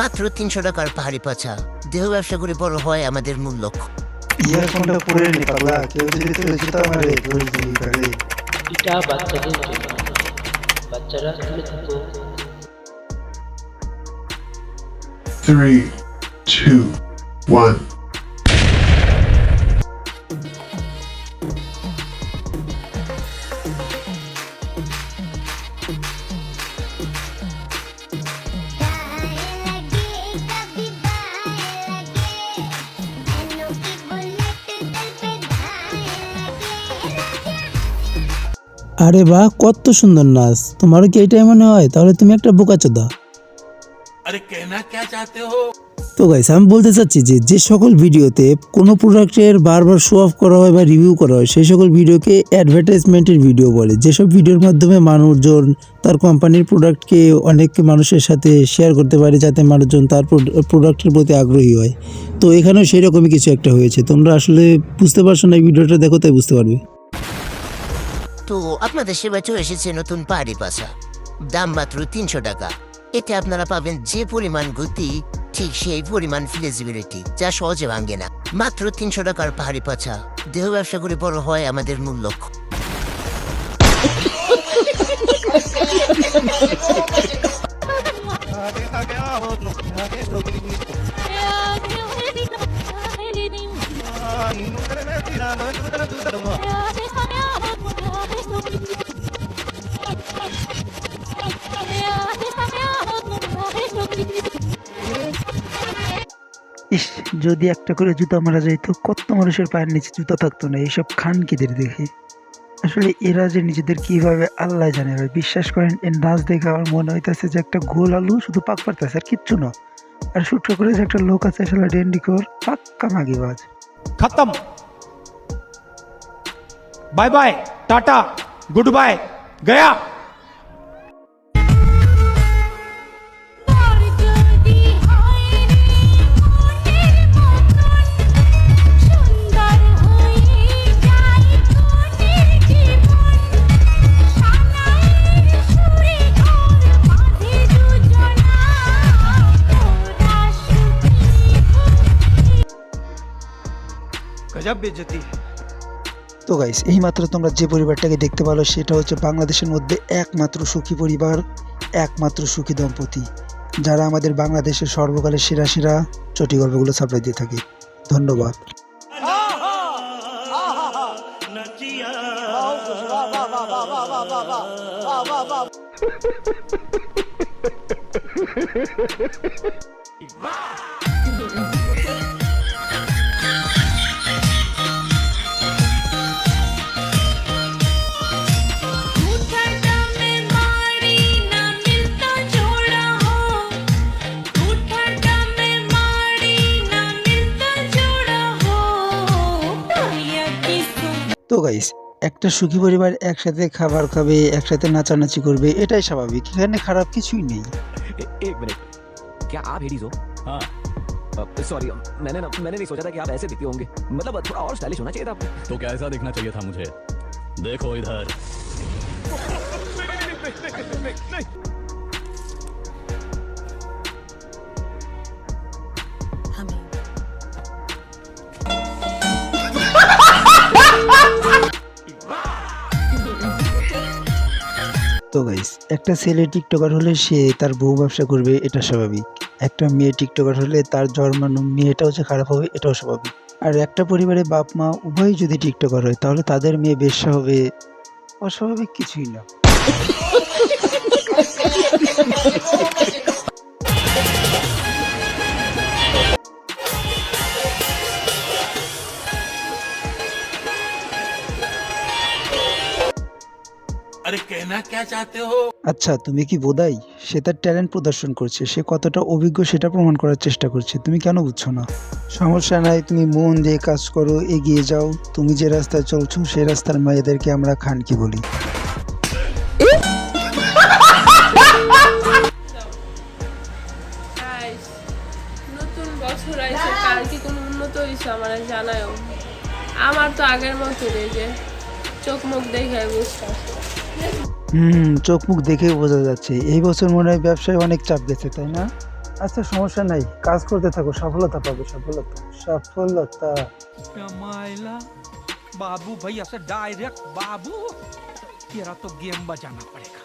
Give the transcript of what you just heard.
মাত্র 300 টাকার পাহাড়ি পাছা। দেহ ব্যবসা করে বড় হয় আমাদের মূল লক্ষ্য। ইয়ারফোনটা পরে নি পাগলা, কেউ যদি তোর জুতা মারে ধরে দিবি কারে। এটা বাচ্চাদের জন্য, বাচ্চারা খেলে থাকো। 3, 2, 1. আরে বাহ, কত সুন্দর নাচ! তোমারও কি এটাই মনে হয়? তাহলে তুমি একটা বোকাচোদা। তো গাইস, আমি বলতে চাচ্ছি যে সকল ভিডিওতে কোনো প্রোডাক্টের বারবার শো অফ করা হয় বা রিভিউ করা হয়, সেই সকল ভিডিওকে অ্যাডভার্টাইজমেন্টের ভিডিও বলে। যেসব ভিডিওর মাধ্যমে মানুষজন তার কোম্পানির প্রোডাক্টকে অনেক মানুষের সাথে শেয়ার করতে পারে, যাতে মানুষজন তার প্রোডাক্টের প্রতি আগ্রহী হয়। তো এখানেও সেই রকমই কিছু একটা হয়েছে। তোমরা আসলে বুঝতে পারছো না, এই ভিডিওটা দেখো তাই বুঝতে পারবে। তো আপনাদের সেবায় চলে এসেছে নতুন পাহাড়ি পাছা। দাম মাত্র 300 টাকা। এতে আপনারা পাবেন যে পরিমাণ গতি, ঠিক সেই পরিমাণ ফ্লেক্সিবিলিটি, যা সহজে ভাঙে না। মাত্র 300 টাকার পাহাড়ি পাছা। দেহ ব্যবসা করে বড় হয় আমাদের মূল লক্ষ্য। ইস, যদি একটা করে জুতা মারা যায় তো কত মানুষের পায়ের নিচে জুতা থাকতো না এইসব খানকিদের দেখে। আসলে এরা যে নিজেদের কিভাবে আল্লাহ জানে ভাই। বিশ্বাস করেন, এর নাচ দেখে আমার মনে হইতেছে যে একটা গোল আলু শুধু পাক পারতেছে আর কিচ্ছু না। আর শুট করে যে একটা লোক আছে আসলে ডেন্ডিকোর পাক্কা মাগিবাজ। खत्म, bye bye, tata, goodbye, गया। गजब बेइज्जती है। তো গাইস, এইমাত্র তোমরা যে পরিবারটাকে দেখতে পেলো সেটা হচ্ছে বাংলাদেশের মধ্যে একমাত্র সুখী পরিবার, একমাত্র সুখী দম্পতি, যারা আমাদের বাংলাদেশের সর্বকালের সেরা সেরা চটি গল্পগুলো সাপ্লাই দিয়ে থাকে। ধন্যবাদ। তো গাইস, একটা সুখী পরিবার একসাথে খাবার খাবে, একসাথে নাচানাচি করবে, এটাই স্বাভাবিক। এখানে খারাপ কিছুই নেই। एक मिनट, क्या आप हेडीज हो? हाँ। सॉरी, मैंने नहीं सोचा था कि आप ऐसे दिखते होंगे। मतलब थोड़ा और स्टाइलिश होना चाहिए था आपको। तो कैसा दिखना चाहिए था मुझे? देखो इधर। তো গাইস, একটা ছেলে টিকটকার হলে সে তার বউ ব্যবসা করবে, এটা স্বাভাবিক। একটা মেয়ে টিকটকার হলে তার জন্মানো মেয়েটাও যে খারাপ হবে, এটাও স্বাভাবিক। আর একটা পরিবারে বাপ মা উভয়ই যদি টিকটকার হয়, তাহলে তাদের মেয়ে বেশ্যা হবে, অস্বাভাবিক কিছুই না। আচ্ছা, তুমি কি বোধাই? সে তার ট্যালেন্ট প্রদর্শন করছে, সে কতটা অভিজ্ঞ সেটা প্রমাণ করার চেষ্টা করছে। তুমি কেন বুঝছো না? সমস্যা নাই, তুমি মন দিয়ে কাজ করো, এগিয়ে যাও। তুমি যে রাস্তায় চলছো সেই রাস্তার মেয়েদেরকে আমরা খানকি বলি। নতুন বছর আইছে, কার কি কোনো উন্নত হইছে আমার জানায়ও। আমার তো আগের মতো রে, যে চোখ মুখ দেখে বুঝতে চোখ মুখ দেখে বোঝা যাচ্ছে এই বছর মনে হয় ব্যবসায় অনেক চাপ গেছে, তাই না? আচ্ছা সমস্যা নাই, কাজ করতে থাকো, সফলতা পাবে, সফলতা সফলতা। मायला बाबू भैया से डायरेक्ट बाबू तेरा तो गेम बजाना पड़ेगा